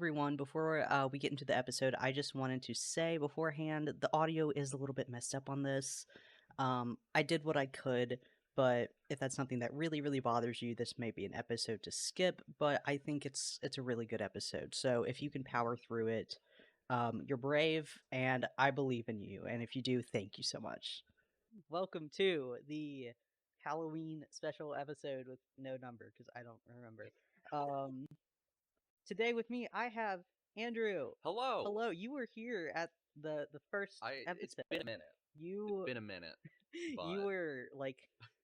everyone. Before we get into the episode, I just wanted to say beforehand the audio is a little bit messed up on this. I did what I could, but if that's something that really, really bothers you, this may be an episode to skip. But I think it's a really good episode. So if you can power through it, you're brave, and I believe in you. And if you do, thank you so much. Welcome to the Halloween special episode with no number because I don't remember. Um, Today with me, I have Andrew. Hello. Hello, you were here at the first It's episode. been a minute. It's You been a minute, you but were like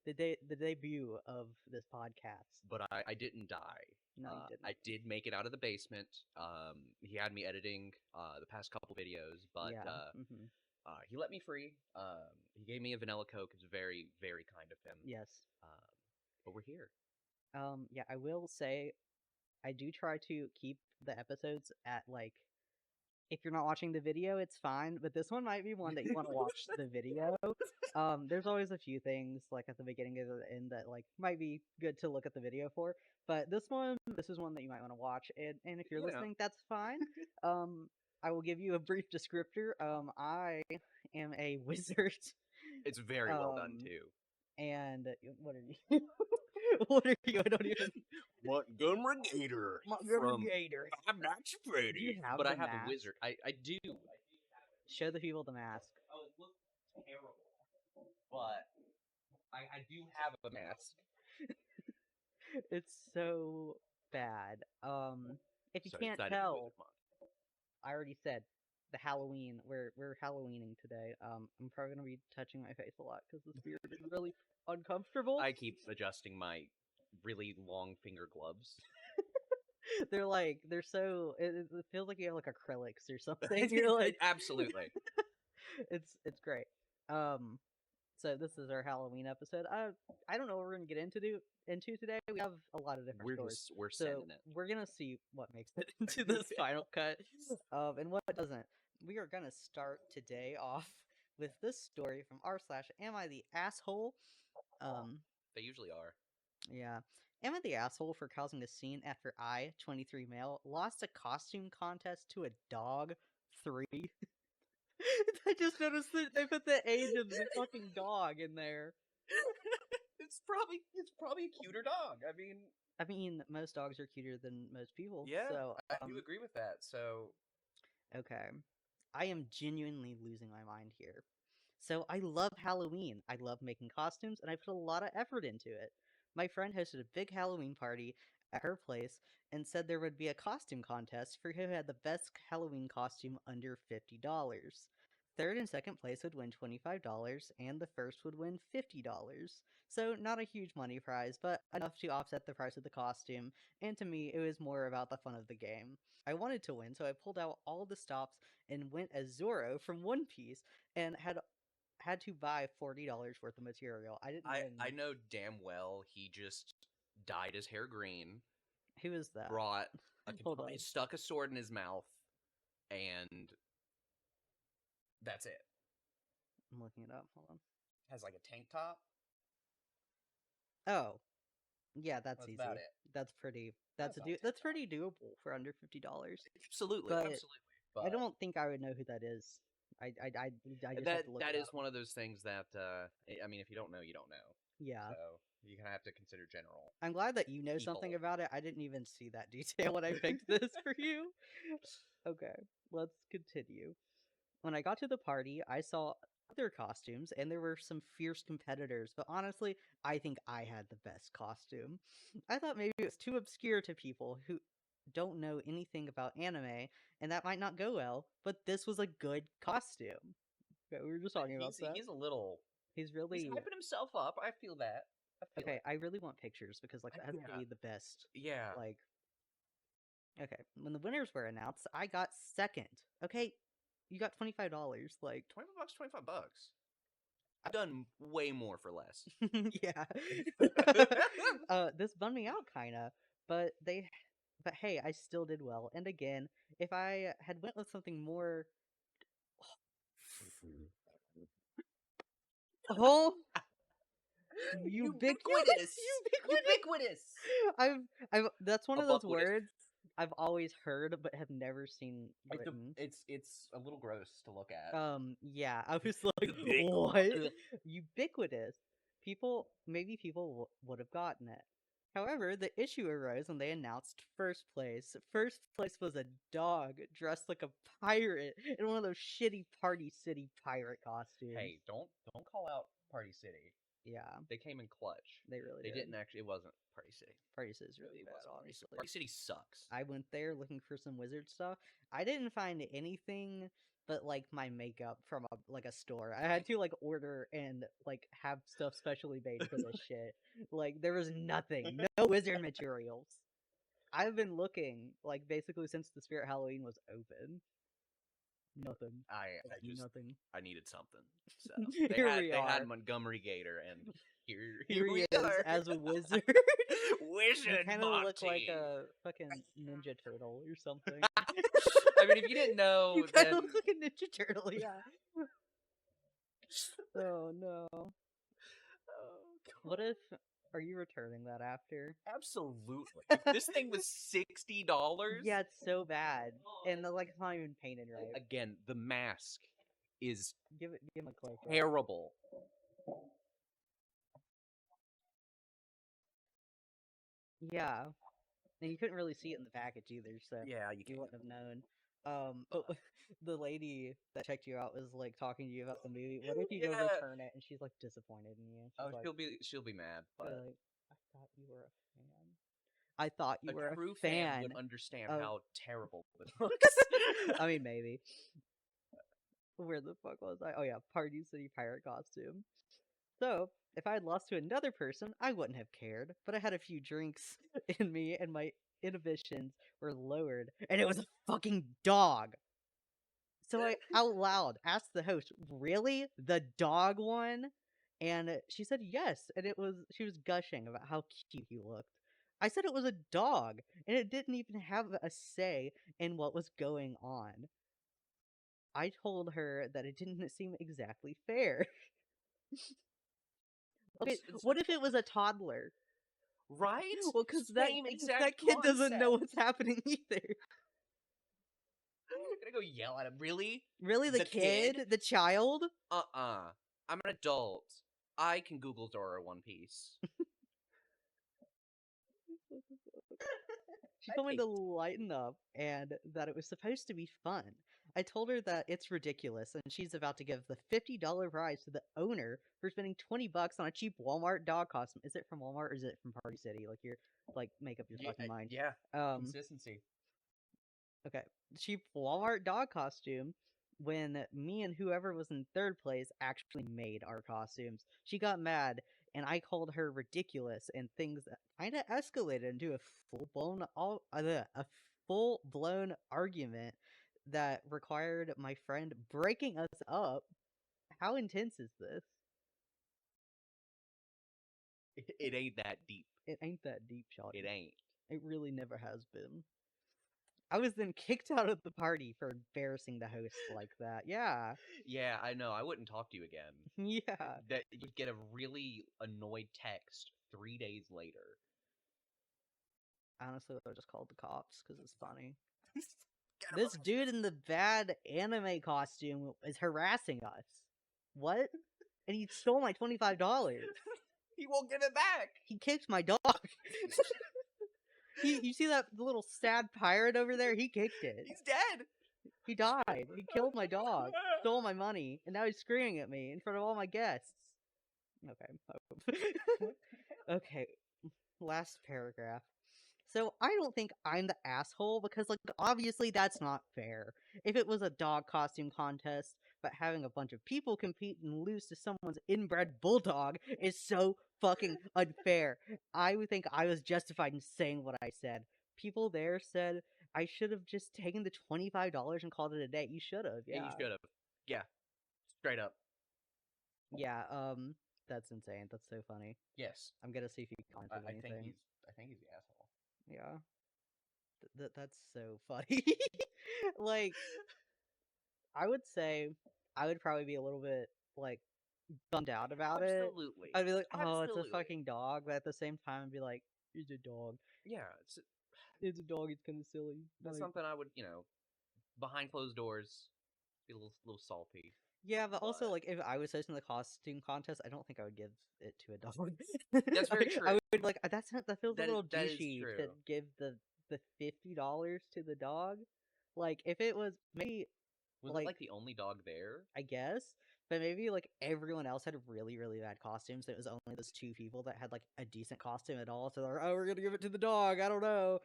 the debut of this podcast. I didn't die. No, you didn't. I did make it out of the basement. He had me editing the past couple videos, but Yeah. Mm-hmm. he let me free. He gave me a vanilla Coke. It's very very kind of him. Yes. But we're here. Yeah, I will say I do try to keep the episodes at like if you're not watching the video, it's fine, but this one might be one that you want to watch the video. There's always a few things like at the beginning and the end that like might be good to look at the video for, but this is one that you might want to watch. And if you're listening, that's fine. I will give you a brief descriptor. I am a wizard. It's very well done too. And what are you? What are you? I don't even. Montgomery Gator. Montgomery Gator. I'm not afraid. But I have a wizard. I do. Show the people the mask. Oh, it looks terrible. But I do have a mask. It's so bad. If you So can't excited tell, for I already said the Halloween. We're Halloweening today. I'm probably gonna be touching my face a lot because this beard is really uncomfortable. I keep adjusting my really long finger gloves. they're so. It feels like you have like acrylics or something. You're like absolutely. It's great. So this is our Halloween episode. I don't know what we're gonna get into today. We have a lot of different stories. We're So sending it. we're gonna see what makes it into this final cut, and what doesn't. We are gonna start today off with this story from r/Am I the asshole? They usually are. Yeah. Am I the asshole for causing a scene after I, 23 male, lost a costume contest to a dog 3? I just noticed that they put the age of the fucking dog in there. It's probably a cuter dog. I mean, most dogs are cuter than most people. Yeah, so I do agree with that. So okay, I am genuinely losing my mind here. So I love Halloween. I love making costumes, and I put a lot of effort into it. My friend hosted a big Halloween party at her place and said there would be a costume contest for who had the best Halloween costume under $50. Third and second place would win $25, and the first would win $50. So, not a huge money prize, but enough to offset the price of the costume, and to me, it was more about the fun of the game. I wanted to win, so I pulled out all the stops and went as Zorro from One Piece, and had to buy $40 worth of material. I didn't win. I know damn well he just dyed his hair green. Who is that? Brought Hold on. stuck a sword in his mouth, and that's it. I'm looking it up. Hold on. Has like a tank top. Oh, yeah, that's easy. About it. That's pretty. That's pretty doable for under $50. Absolutely, But absolutely. But I don't think I would know who that is. I just have to look that it is up. one of those things that I mean, if you don't know, you don't know. Yeah. So you kind of have to consider general. I'm glad that you know something about it. I didn't even see that detail when I picked this for you. Okay, let's continue. When I got to the party, I saw other costumes, and there were some fierce competitors, but honestly, I think I had the best costume. I thought maybe it was too obscure to people who don't know anything about anime, and that might not go well, but this was a good costume. Okay, we were just talking about that. He's a little... He's really... He's hyping himself up, I feel that. Okay, I really want pictures, because like that has to be the best. Yeah. Like... Okay, when the winners were announced, I got second. Okay, you got $25. Like $25, $25. I've done way more for less. Yeah. This bummed me out kinda, but hey, I still did well. And again, if I had went with something more Oh, ubiquitous. Ubiquitous. I've that's one of those words. I've always heard but have never seen written. It's a little gross to look at. Yeah, I was like, what? Ubiquitous. Maybe people would have gotten it. However, the issue arose when they announced first place. First place was a dog dressed like a pirate in one of those shitty Party City pirate costumes. Hey, don't call out Party City. Yeah, They came in clutch. they really They did. didn't actually. It wasn't Party City. Party City is really It bad, wasn't honestly. Party City sucks. I went there looking for some wizard stuff. I didn't find anything but like my makeup from a store. I had to like order and like have stuff specially made for this shit. Like there was nothing, no wizard materials. I've been looking like basically since the Spirit Halloween was open. Nothing. Nothing. I needed something. So Here we they are. had Montgomery Gator, and Here he we is are as a wizard. Wizard You kind of look like Monty. a fucking Ninja Turtle or something. I mean, if you didn't know, You kind then of look like a Ninja Turtle, yeah. Oh no. Oh, What if are you returning that after? absolutely. If this thing was $60, Yeah, it's so bad. And like it's not even painted right. again, the mask is Give him a close up. terrible. Yeah. And you couldn't really see it in the package either, so Yeah, you you can't. wouldn't have known. But the lady that checked you out was like talking to you about the movie. What if you go Yeah. return it and she's like disappointed in you? She's Oh, like, she'll be mad, she'll but be like, I thought you were a fan. I thought you were a true a fan fan would understand of. how terrible this looks. I mean, maybe. Where the fuck was I? Oh yeah, Party City pirate costume. So, if I had lost to another person, I wouldn't have cared, but I had a few drinks in me and my inhibitions were lowered, and it was a fucking dog! So I out loud asked the host, really? The dog one? And she said yes, and she was gushing about how cute he looked. I said it was a dog, and it didn't even have a say in what was going on. I told her that it didn't seem exactly fair. Okay, what if it was a toddler? Right? Well, because Same exact that kid doesn't know concept. what's happening either. I'm gonna go yell at him. Really? Really, the kid? The child? I'm an adult. I can Google Dora One Piece. She told me to lighten up and that it was supposed to be fun. I told her that it's ridiculous and she's about to give the $50 prize to the owner for spending $20 on a cheap Walmart dog costume. Is it from Walmart or is it from Party City? Make up your fucking mind. Yeah. Um, Consistency. Okay. Cheap Walmart dog costume when me and whoever was in third place actually made our costumes. She got mad and I called her ridiculous and things that kind of escalated into a full blown argument that required my friend breaking us up. How intense is this? It ain't that deep. It ain't that deep, shot. It ain't. It really never has been. I was then kicked out of the party for embarrassing the host like that. Yeah. Yeah, I know. I wouldn't talk to you again. Yeah. That you'd get a really annoyed text 3 days later. Honestly, I just called the cops because it's funny. This dude in the bad anime costume is harassing us. What? And he stole my $25. He won't give it back. He kicked my dog. You see that little sad pirate over there? He kicked it. He's dead. He died. He killed my dog, stole my money, and now he's screaming at me in front of all my guests. Okay. Okay. Last paragraph. So I don't think I'm the asshole because, like, obviously that's not fair. If it was a dog costume contest, but having a bunch of people compete and lose to someone's inbred bulldog is so fucking unfair. I would think I was justified in saying what I said. People there said I should have just taken the $25 and called it a day. You should have, yeah. You should have. Yeah. Straight up. Yeah, that's insane. That's so funny. Yes. I'm gonna see if he commented anything. I think he's the asshole. Yeah. That's so funny. Like, I would say I would probably be a little bit, like, bummed out about it. Absolutely. I'd be like, oh, Absolutely. it's a fucking dog. But at the same time, I'd be like, it's a dog. Yeah. It's a dog. It's kind of silly. That's something I would, behind closed doors, be a little salty. Yeah, but also, But like, if I was hosting the costume contest, I don't think I would give it to a dog. that's very true. I would like that feels a That is little that is douchey to true. give the $50 to the dog. Like, if it was maybe Was it like like the only dog there? I guess, but maybe like everyone else had really really bad costumes. It was only those two people that had like a decent costume at all. So they're like, oh, we're gonna give it to the dog. I don't know.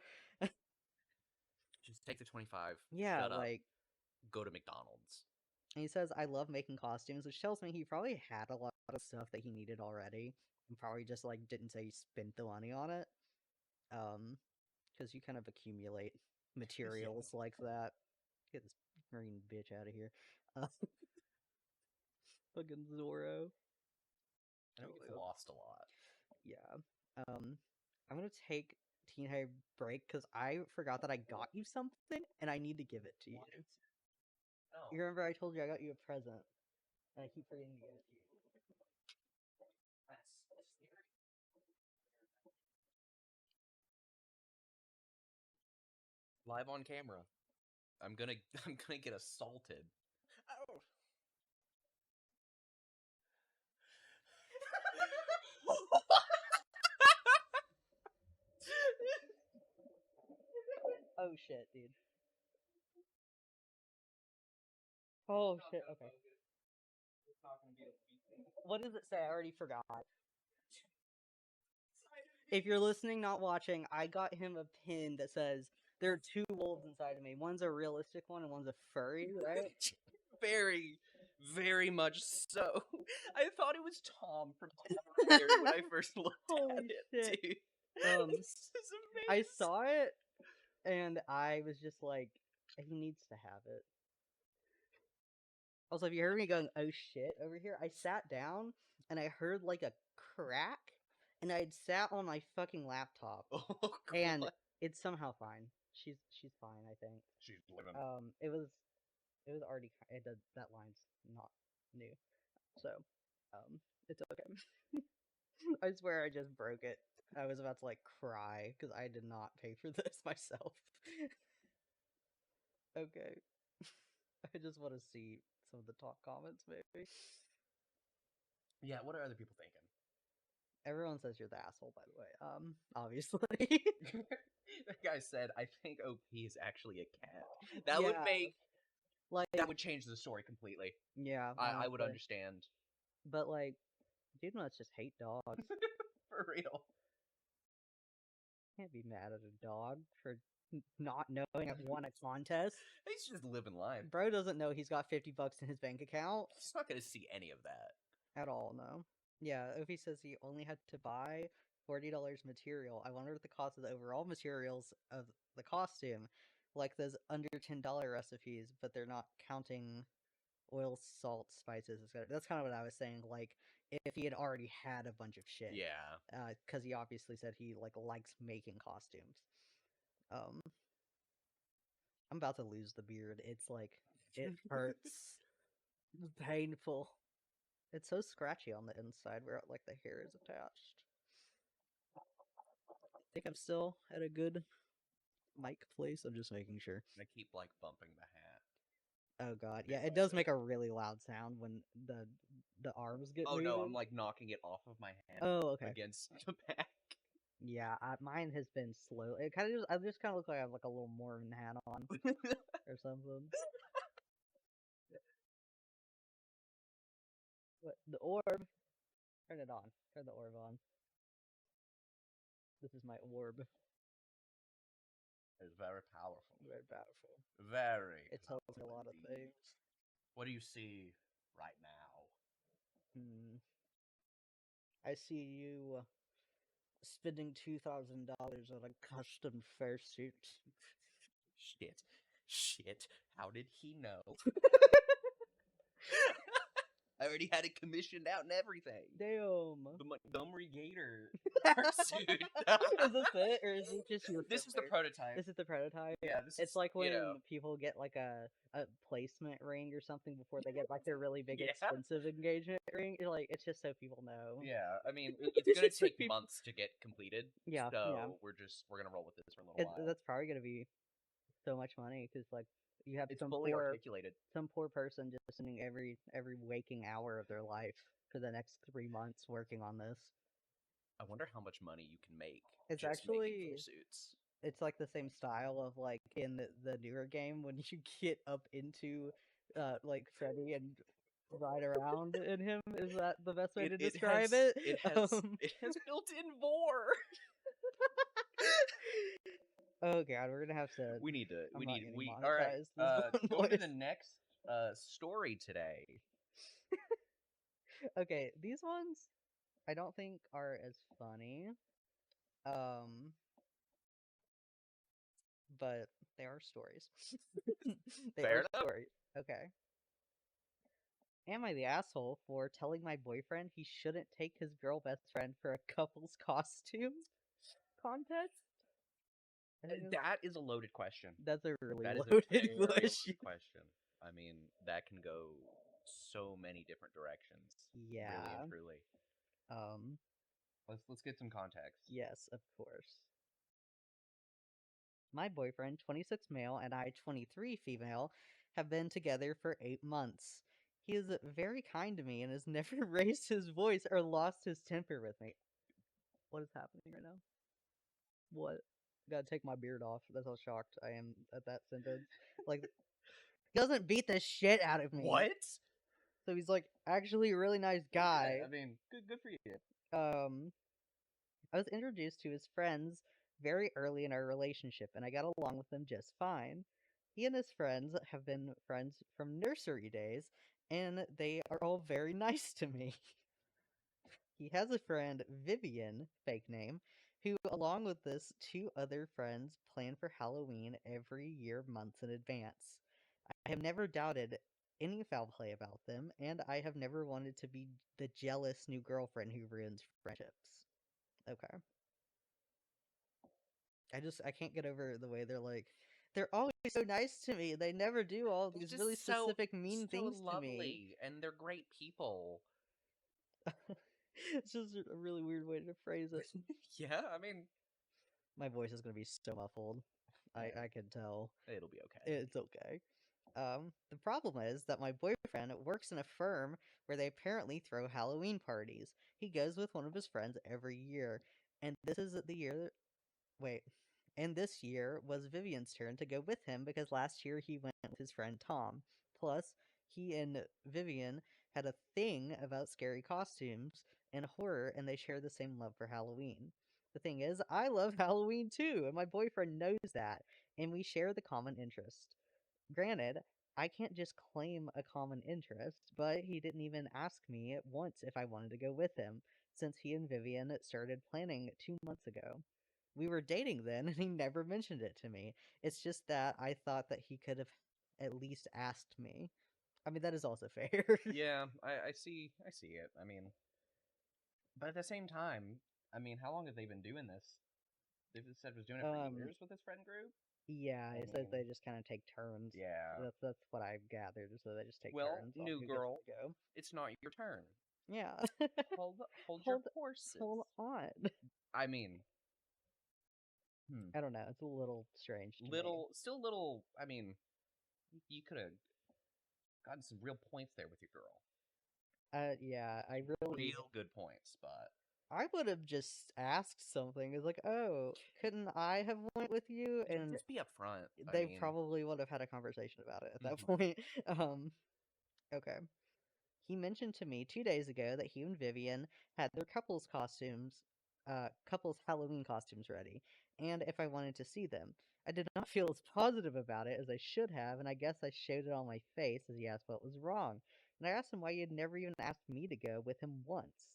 Just take the 25. Yeah, Shut up. like Go to McDonald's. and he says, I love making costumes, which tells me he probably had a lot of stuff that he needed already and probably just like didn't say he spent the money on it. Because you kind of accumulate materials like that. Get this green bitch out of here. Uh, fucking Zorro. I know he gets lost a lot. Yeah. I'm gonna take teenage break because I forgot that I got you something and I need to give it to you. Oh. You remember I told you I got you a present and I keep forgetting to give it to you. That's scary. Live on camera. I'm gonna get assaulted. Oh. Oh shit, dude. Oh shit, okay. What does it say? I already forgot. If you're listening, not watching, I got him a pin that says there are two wolves inside of me. One's a realistic one and one's a furry, right? Very, very much so. I thought it was Tom from Tom and Jerry when I first looked Holy at it, shit. dude. This is I amazing. saw it and I was just like, he needs to have it. Also, if you heard me going, oh shit, over here, I sat down and I heard like a crack and I'd sat on my fucking laptop Oh, and God. it's somehow fine. She's fine, I think. She's living. It was already that line's not new, so it's okay. I swear I just broke it. I was about to like cry because I did not pay for this myself. Okay, I just want to see some of the talk comments, maybe. Yeah, what are other people thinking? Everyone says you're the asshole, by the way. Obviously. That guy said, I think OP is actually a cat. That would Yeah, make like that would change the story completely. yeah, I would honestly. understand. But like, dude must just hate dogs. For real. Can't be mad at a dog for not knowing I've won a contest. He's just living life. Bro doesn't know he's got $50 in his bank account He's not gonna see any of that. at all. No. Yeah, Ovi says he only had to buy $40 material. I wonder what the cost of the overall materials of the costume, like those under $10 recipes, but they're not counting oil, salt, spices, etc. That's kind of what I was saying. Like, if he had already had a bunch of shit, Yeah. because he obviously said he like likes making costumes. Um, I'm about to lose the beard. It's like it hurts. It's painful. It's so scratchy on the inside where like the hair is attached. I think I'm still at a good mic place. I'm just making sure. I keep like bumping the hat. Oh god, yeah, it does make a really loud sound when the arms get Oh moving. no, I'm like knocking it off of my hand Oh, okay. against the back. Yeah, mine has been slow. It kind of just I just kind of look like I have like a little Mormon hat on or something. What the orb? Turn it on. Turn the orb on. This is my orb. It's very powerful. Very powerful. Very. It tells me a lot of things. What do you see right now? I see you spending $2,000 on a custom fursuit. Shit. How did he know? already had it commissioned out and everything. Damn. The Montgomery Gator art suit. Is this it, or is it just your This is the filler? prototype. Is it the prototype? Yeah, this It's is, like when you know, people get like a placement ring or something before they get like their really big yeah. expensive engagement ring. You're like, it's just so people know. Yeah, I mean, it's It's gonna just so take people. months to get completed, Yeah, yeah. so we're gonna roll with this for a little while. That's probably gonna be so much money because like you have It's fully articulated. some poor person just spending every waking hour of their life for the next 3 months working on this. I wonder how much money you can make It's just making actually fursuits. it's like the same style of like in the newer game when you get up into like Freddy and ride around in him. Is that the best way It to it describe has it? it has Um, it has built-in vor. oh god, we're gonna have to. We need to I'm not getting we all right. monetized. This one Going to the voice. next story today. Okay, these ones I don't think are as funny. Um, but they are stories. They Fair are enough. stories. Okay. Am I the asshole for telling my boyfriend he shouldn't take his girl best friend for a couple's costume contest? I think That is a loaded question. that's a really That is a loaded very question. loaded question. I mean, that can go so many different directions. Really and Yeah. truly. Um. Let's get some context. Yes, of course. My boyfriend, 26 male, and I, 23 female, have been together for 8 months. He is very kind to me and has never raised his voice or lost his temper with me. What is happening right now? What? Gotta take my beard off. That's how shocked I am at that sentence. Like, he doesn't beat the shit out of me. What? So he's like actually a really nice Well, guy. yeah, I mean, good for you. Um, I was introduced to his friends very early in our relationship, and I got along with them just fine. He and his friends have been friends from nursery days, and they are all very nice to me. He has a friend, Vivian, fake name, who, along with this, two other friends plan for Halloween every year, months in advance. I have never doubted any foul play about them, and I have never wanted to be the jealous new girlfriend who ruins friendships. Okay. I can't get over the way they're always so nice to me. They never do all They're these really just so specific mean so things to me. lovely, and they're great people. It's just a really weird way to phrase it. Yeah, I mean, My voice is gonna be so muffled. yeah, I can tell. it'll be okay. It's okay. The problem is that my boyfriend works in a firm where they apparently throw Halloween parties. He goes with one of his friends every year, and this is the year. Wait, and this year was Vivian's turn to go with him because last year he went with his friend Tom. Plus, he and Vivian had a thing about scary costumes and horror, and they share the same love for Halloween. The thing is, I love Halloween too, and my boyfriend knows that, and we share the common interest. Granted, I can't just claim a common interest, but he didn't even ask me once if I wanted to go with him, since he and Vivian started planning 2 months ago. We were dating then, and he never mentioned it to me. It's just that I thought that he could have at least asked me. I mean, that is also fair. Yeah, I see it. I mean, but at the same time, I mean, how long have they been doing this? They've said was doing it for um, years with this friend group. yeah, I it says mean, they just kind of take turns. yeah. That's what I've gathered. So they just take Well, turns on new who gets girl, to go. it's not your turn. Yeah, Hold your hold horses. hold on. I mean, hmm, I don't know. It's a little strange to me. still little. I mean, you could have gotten some real points there with your girl. Yeah, I really, Real good points, but I would have just asked something. It's like, oh, couldn't I have went with you? And just be upfront. I they mean, probably would have had a conversation about it at that mhm. point. Um, okay. He mentioned to me 2 days ago that he and Vivian had their couples Halloween costumes ready, and if I wanted to see them. I did not feel as positive about it as I should have, and I guess I showed it on my face as he asked what was wrong. And I asked him why he had never even asked me to go with him once.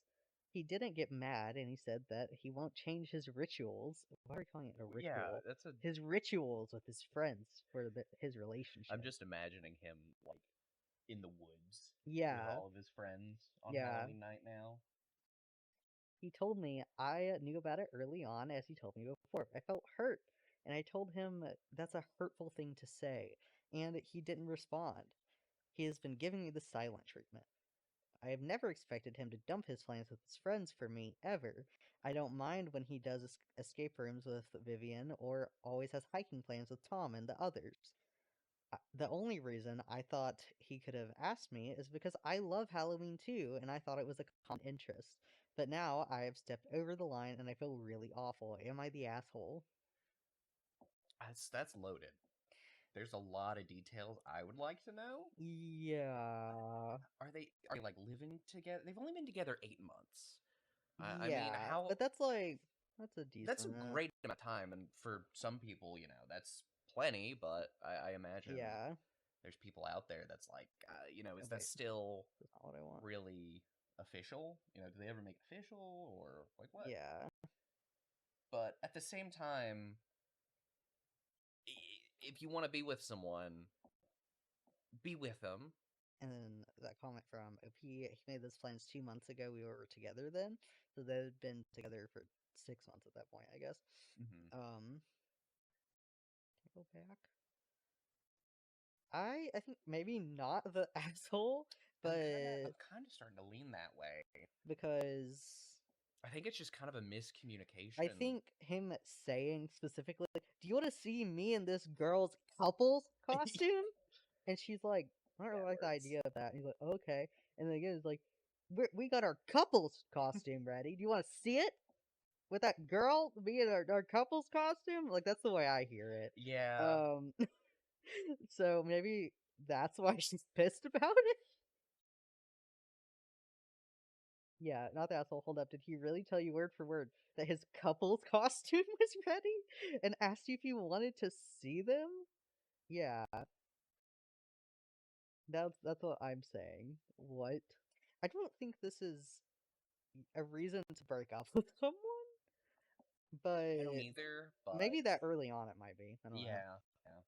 He didn't get mad, and he said that he won't change his rituals. Why are we calling it a Yeah, ritual? that's a. His rituals with his friends for his I'm relationship. just imagining him like in the woods with Yeah, all of his friends on yeah. Halloween night now. He told me I knew about it early on, as he told me before. I felt hurt, and I told him that's a hurtful thing to say, and he didn't respond. He has been giving me the silent treatment. I have never expected him to dump his plans with his friends for me, ever. I don't mind when he does escape rooms with Vivian or always has hiking plans with Tom and the others. The only reason I thought he could have asked me is because I love Halloween too, and I thought it was a common interest. But now I have stepped over the line and I feel really awful. Am I the asshole? That's loaded. There's a lot of details I would like to know. Yeah. Are they like living together? They've only been together 8 months. I mean, Yeah. how But that's like, that's a that's a decent amount. great amount of time, and for some people, that's plenty. But I imagine Yeah. there's people out there that's like, Oh, is that wait, still that's not what I want. really official? Do they ever make it official or like what? Yeah. But at the same time, if you want to be with someone, be with them. And then that comment from OP, he made those plans 2 months ago. We were together then. So they'd been together for 6 months at that point, I guess. Hmm. Um, go back. I think maybe not the asshole, but I'm kind of starting to lean that way. because I think it's just kind of a I miscommunication. think him saying specifically, "Do you want to see me in this girl's couple's costume?" And she's like, "I don't really Bad like the words. idea of that." And he's like, "Okay." And then again, it's like, "We got our couple's costume ready. Do you want to see it with that girl being our couple's costume?" Like that's the way I hear it. Yeah, Um, so maybe that's why she's pissed about it. Yeah, not the asshole. Hold up. Did he really tell you word for word that his couple's costume was ready and asked you if you wanted to see them? Yeah, that's what I'm saying. What? I don't think this is a reason to break up with someone, I don't but either, but maybe that early on it might be. I don't know. yeah, yeah.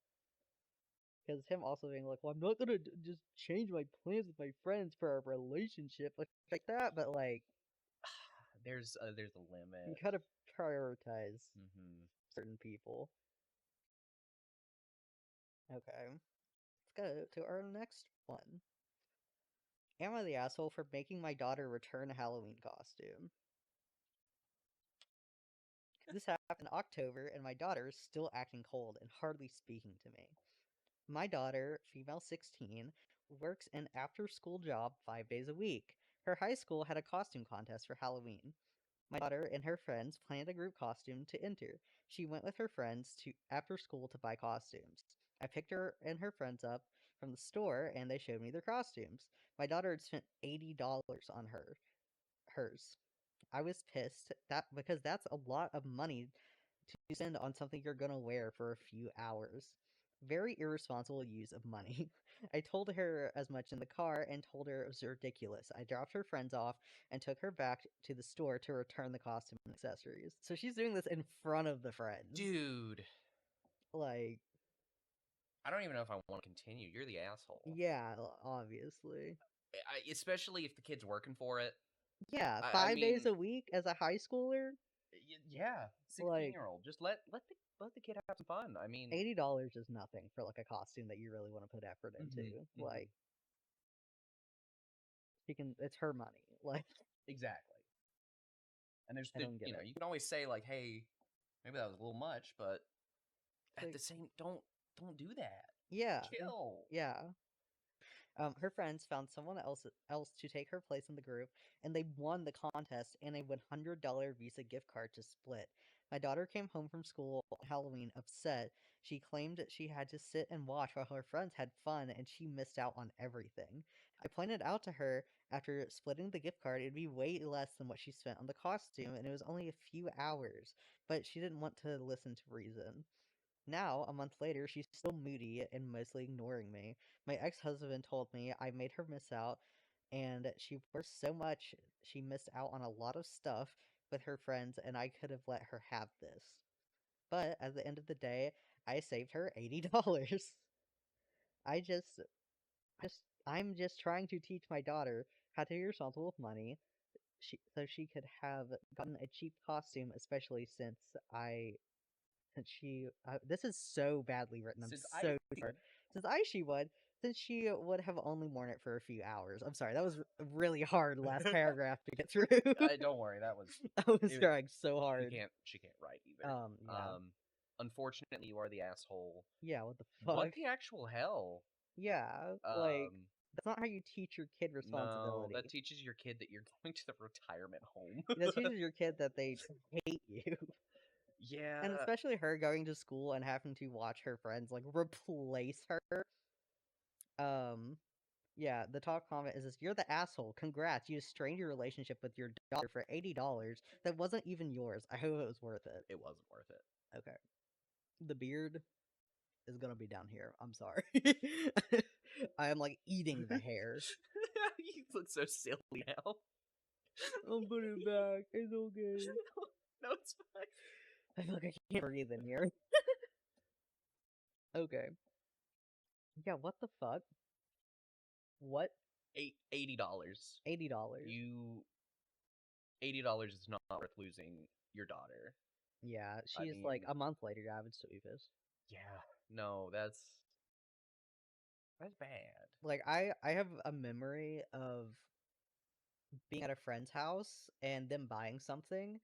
Because him also being like, "Well, I'm not gonna just change my plans with my friends for our relationship," like that. But like, There's a you limit. gotta prioritize Hmm. certain people. Okay, let's go to our next one. Am I the asshole for making my daughter return a Halloween costume? This happened in October, and my daughter is still acting cold and hardly speaking to me. My daughter, female 16, works an after school job 5 days a week. Her high school had a costume contest for Halloween. My daughter and her friends planned a group costume to enter. She went with her friends to after school to buy costumes. I picked her and her friends up from the store and they showed me their costumes. My daughter had spent $80 on hers. I was pissed that because that's a lot of money to spend on something you're gonna wear for a few hours. Very irresponsible use of money. I told her as much in the car and told her it was ridiculous. I dropped her friends off and took her back to the store to return the costume and accessories. So she's doing this in front of the friends. Dude, Like, I don't even know if I want to continue. You're the asshole. yeah, obviously. Especially if the kid's working for it. Yeah, I five days mean, a week as a high schooler? yeah, Like, 16-year old. Just let the kid have some fun. I mean, $80 is nothing for like a costume that you really want to put effort into. hmm, hmm, Like, she can, it's her money. Like, exactly. And I don't get it. you can always say like, hey, maybe that was a little much, but It's at like, the same, don't do that. yeah, Chill. yeah. Her friends found someone else to take her place in the group, and they won the contest and a $100 Visa gift card to split. My daughter came home from school on Halloween upset. She claimed she had to sit and watch while her friends had fun, and she missed out on everything. I pointed out to her after splitting the gift card, it'd be way less than what she spent on the costume, and it was only a few hours. But she didn't want to listen to reason. Now, a month later, she's still moody and mostly ignoring me. My ex husband told me I made her miss out, and she works so much she missed out on a lot of stuff with her friends, and I could have let her have this. But at the end of the day, I saved her $80. I just, I'm just trying to teach my daughter how to be responsible with money, so she could have gotten a cheap costume, especially since she this is so badly written. I'm Since I so sorry. would. Since she would have only worn it for a few hours. I'm sorry, that was really hard last paragraph to get through. Don't worry, that was. I was It was trying so hard. she can't write either. Yeah. Unfortunately, you are the asshole. Yeah, what the What fuck? the actual hell? Yeah, like Um, that's not how you teach your kid no, that responsibility. teaches your kid that you're going to the retirement home. That teaches your kid that they hate you. Yeah, And especially her going to school and having to watch her friends like replace her. Um yeah, the top comment is this: "You're the asshole. Congrats. You strained your relationship with your daughter for $80 that wasn't even yours. I hope it was worth it." it wasn't worth it. Okay. The beard is gonna be down here. I'm sorry. I am like eating the hair. You look so silly now. I'll put it back. It's okay. No, it's fine. I feel like I can't breathe in here. Okay. Yeah, what the fuck? What? $80. $80. You $80 is not worth losing your daughter. Yeah, I she's like mean, a month later. Yeah, I would still be pissed. yeah, no, that's bad. Like I have a memory of being at a friend's house and them buying something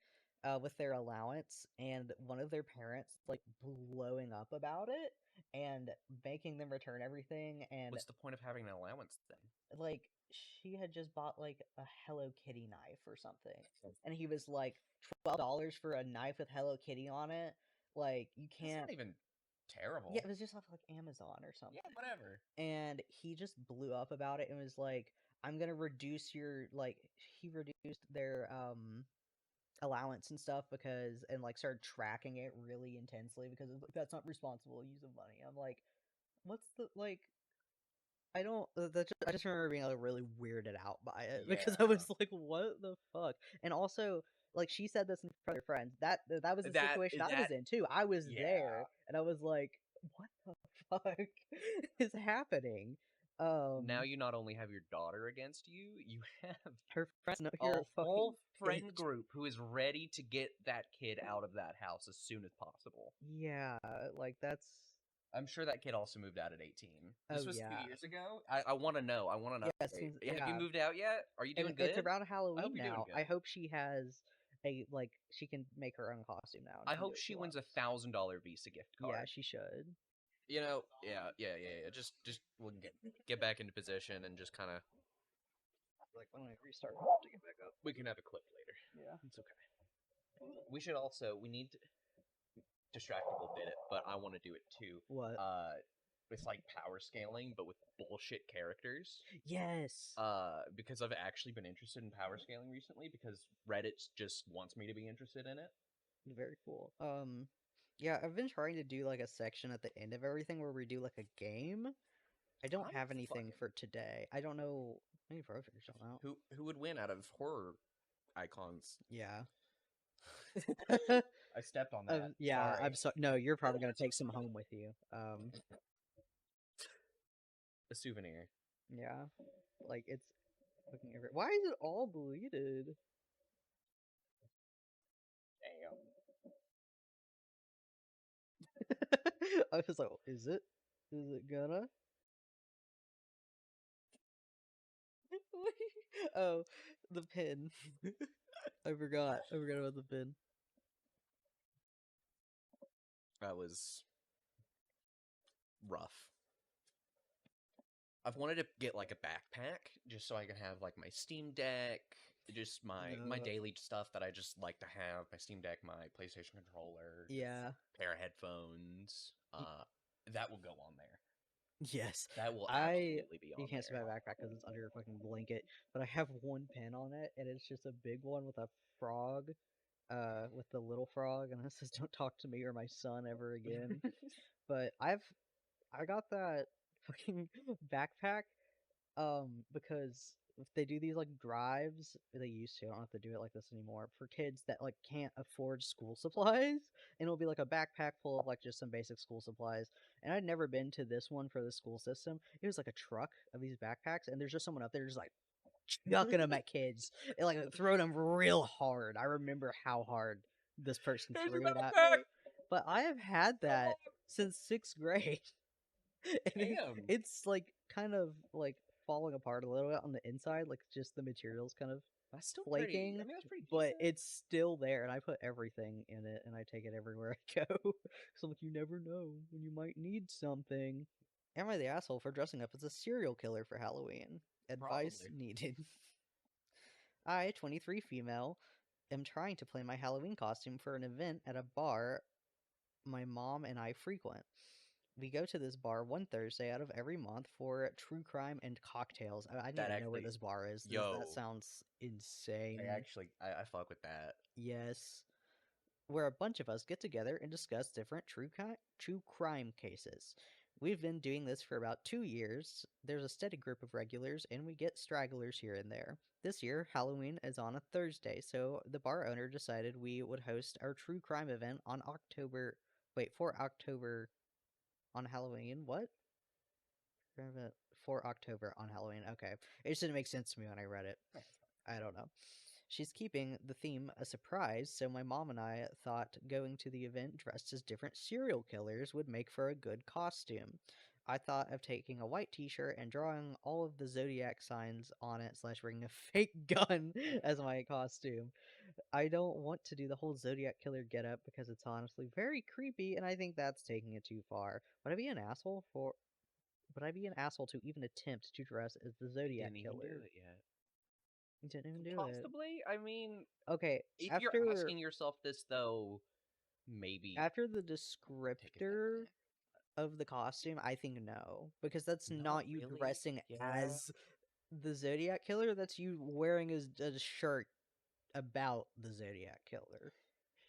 with their allowance, and one of their parents like blowing up about it and making them return everything. And What's the point of having an allowance then? like she had just bought like a Hello Kitty knife or something, and he was like $12 for a knife with Hello Kitty on it. Like you That's can't. not even terrible. Yeah, it was just off like Amazon or something. Yeah, whatever. And he just blew up about it and was like, I'm gonna reduce your like he reduced their allowance and stuff because and like started tracking it really intensely because that's not responsible use of money. I'm like, what's the like I don't. I just remember being like really weirded out by it because I Yeah. was like, "What the fuck?" And also, like she said this in front of her friends. That was the situation I was That in too. I was yeah. there, and I was like, "What the fuck is happening?" Now Um, you not only have your daughter against you, you have her friends know you're a a fucking whole friend bitch. group who is ready to get that kid out of that house as soon as possible. Yeah, like that's. I'm sure that kid also moved out at 18. Oh This was 2 yeah, years ago. I want to know. I want an yes, update. Have you yeah. moved out yet? Are you And doing it's good? around I hope Halloween you're doing now. I good. hope she has a like she can make her own costume now and I can do hope what she she wins wants. $1,000 Visa gift Yeah, card. she should. Yeah. Just we'll get back into position and just kind of Like when I restart, I'll have to get back up. we can have a clip later. Yeah. It's okay. We need distractible did it, but I want to do it too. What? It's like power scaling, but with bullshit characters. Yes. Because I've actually been interested in power scaling recently because Reddit just wants me to be interested in it. Very cool. Yeah, I've been trying to do like a section at the end of everything where we do like a game. I don't I'm have anything fucking. for today. I don't know. Maybe Project or out. Who would win out of horror icons? Yeah. I stepped on that. Yeah. Sorry. I'm so. No, you're probably gonna take some home with you. A souvenir. Yeah. Like it's fucking every. Why is it all bleeded? Damn. I was like, is it? Is it gonna? Oh, the pin. I forgot. I forgot about the pin. That was rough. I've wanted to get like a backpack just so I can have like my Steam Deck, just my daily stuff that I just like to have, my Steam Deck, my PlayStation controller, Yeah. pair of headphones. That will go on there. Yes. That will I absolutely be You on can't see my there. backpack because it's under a fucking blanket, but I have one pin on it, and it's just a big one with a frog, with the little frog, and it says "Don't talk to me or my son ever again." But I got that fucking backpack, because if they do these like drives, they used to. I don't have to do it like this anymore for kids that like can't afford school supplies, and it'll be like a backpack full of like just some basic school supplies. And I'd never been to this one for the school system. It was like a truck of these backpacks, and there's just someone up there just like chucking them at kids and like throwing them real hard. I remember how hard this person Here's your threw it at backpack. me. But I have had that since sixth grade. And Damn. it's like kind of like falling apart a little bit on the inside, like just the materials kind of That's still pretty. flaking, I mean, that's pretty but decent. it's still there, and I put everything in it, and I take it everywhere I go. So I'm like, you never know when you might need something. Am I the asshole for dressing up as a serial killer for Halloween? Advice Probably. needed. I, 23 female, am trying to plan my Halloween costume for an event at a bar my mom and I frequent. We go to this bar one Thursday out of every month for true crime and cocktails. I need That to know where actually, this bar is. That yo, sounds insane. I fuck with that. Yes. Where a bunch of us get together and discuss different true crime cases. We've been doing this for about 2 years. There's a steady group of regulars, and we get stragglers here and there. This year, Halloween is on a Thursday, so the bar owner decided we would host our true crime event on October. Wait, for October on Halloween? What? For October on Halloween. Okay. It just didn't make sense to me when I read it. I don't know. She's keeping the theme a surprise, so my mom and I thought going to the event dressed as different serial killers would make for a good costume. I thought of taking a white t-shirt and drawing all of the zodiac signs on it slash bringing a fake gun as my costume. I don't want to do the whole zodiac killer getup because it's honestly very creepy, and I think that's taking it too far. Would I be an asshole to even attempt to dress as the Zodiac Didn't even do Killer? it yet. You didn't even do it. Possibly. I mean, Okay, if you're after asking yourself this though, maybe after the take a step descriptor back. of the costume, I think no, because that's Not not you really. dressing Yeah. as the Zodiac Killer. That's you wearing a shirt about the Zodiac Killer,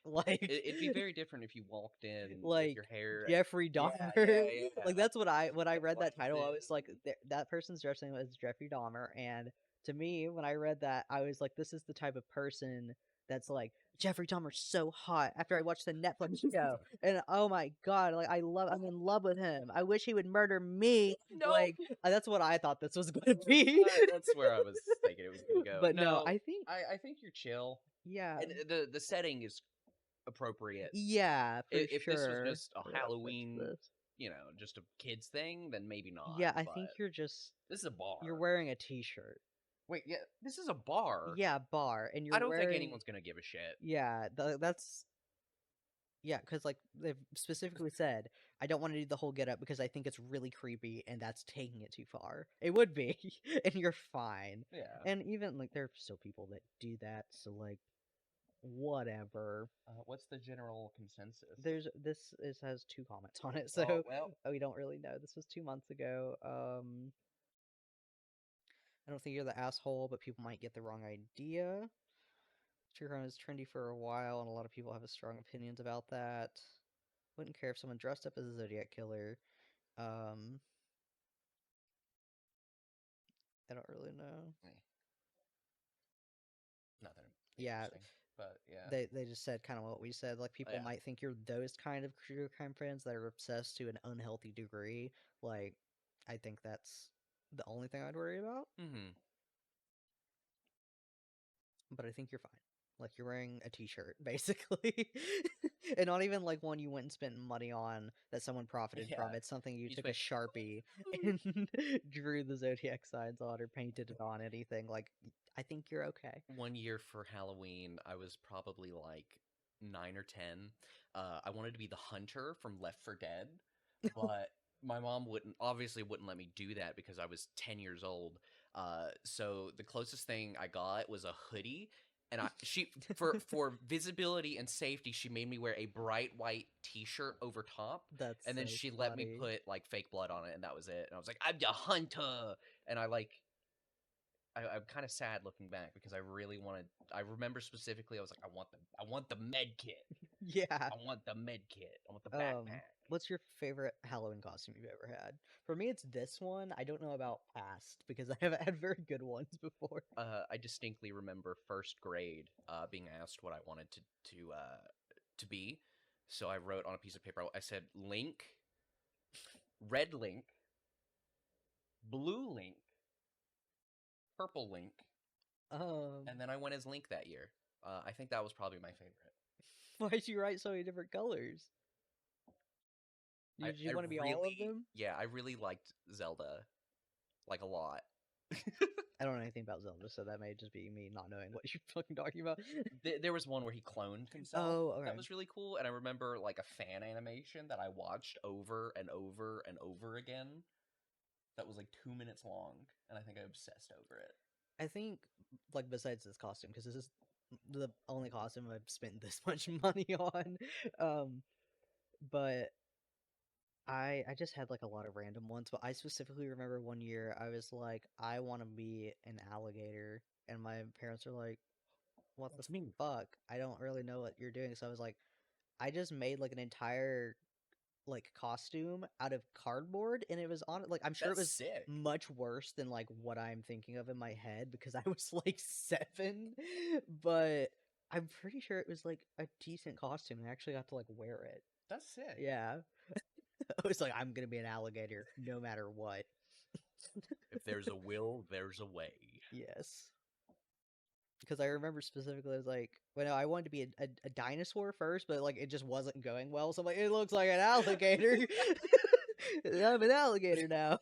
like It'd be very different if you walked in with like your hair. Jeffrey Yeah, Dahmer. yeah, yeah. Like that's what I when I Like read that title, I was like, glasses. that person's dressing as Jeffrey Dahmer, and to me, when I read that, I was like, this is the type of person that's like Jeffrey Dahmer's so hot. After I watched the Netflix show, and oh my god, like I'm in love with him. I wish he would murder me. No, Like that's what I thought this was going to be. that's where I was thinking it was gonna go. But no, No, I think I think you're chill, yeah, and the setting is appropriate. yeah, for If this was sure. just a I gotta fix Halloween, this. just a kids thing, then maybe not. Yeah, I think But you're just this is a you're bar. wearing a t-shirt. Wait, yeah, this is a bar. Yeah, bar, and you're I don't think wearing anyone's gonna give a shit. yeah, that's yeah, because like they've specifically said, I don't want to do the whole get up because I think it's really creepy and that's taking it too far. It would be, and you're fine. Yeah. And even like there are still people that do that, so like whatever. What's the general consensus? Has 2 comments on it, Oh so well. we don't really know. This was 2 months ago. I don't think you're the asshole, but people might get the wrong idea. True crime is trendy for a while, and a lot of people have strong opinions about that. Wouldn't care if someone dressed up as a Zodiac killer. Um, I don't really know. eh, Nothing Yeah, interesting, but yeah, they just said kind of what we said. Like people yeah. might think you're those kind of true crime fans that are obsessed to an unhealthy degree. Like, I think that's the only thing I'd worry about. Mm-hmm. But I think you're fine. Like you're wearing a t-shirt, basically. And not even like one you went and spent money on that someone profited Yeah. from. It's something you You took a spent Sharpie and drew the zodiac signs on or painted it on anything. Like I think you're okay. 1 year for Halloween. I was probably like 9 or 10. I wanted to be the hunter from Left 4 Dead, but my mom wouldn't let me do that because I was 10 years old. So the closest thing I got was a hoodie, and she for visibility and safety, she made me wear a bright white T-shirt over top, That's and then so she let me funny. put like fake blood on it, and that was it. And I was like, I'm the hunter, and I'm kind of sad looking back because I really wanted. I remember specifically, I was like, I want the med kit. Yeah. I want the med kit. I want the Um, backpack. what's your favorite Halloween costume you've ever had? For me, it's this one. I don't know about past because I haven't had very good ones before. I distinctly remember first grade being asked what I wanted to be. So I wrote on a piece of paper. I said Link, red Link, blue Link, purple Link, Um, and then I went as Link that year. I think that was probably my favorite. why'd you write so many different colors? I, Did you I want to be all of really, them? yeah, I really liked Zelda like a lot. I don't know anything about Zelda, so that may just be me not knowing what you're fucking talking about. There was one where he cloned himself. Oh, That okay. was really cool, and I remember like a fan animation that I watched over and over and over again. That was like 2 minutes long, and I think I obsessed over it. I think, like, besides this costume, because this is the only costume I've spent this much money on, um, but I just had like a lot of random ones. But I specifically remember one year I was like, I want to be an alligator, and my parents were like, "What the That's me. fuck? I don't really know what you're doing." So I was like, I just made like an entire like costume out of cardboard, and it was on like I'm sure it That's was sick. much worse than like what I'm thinking of in my head because I was like 7, but I'm pretty sure it was like a decent costume. I actually got to like wear it. That's sick. Yeah. I was like, I'm gonna be an alligator no matter what. If there's a will, there's a way. Yes. Because I remember specifically, I was like, well, no, I wanted to be a dinosaur first, but like it just wasn't going well. So I'm like, it looks like an alligator. I'm an alligator now.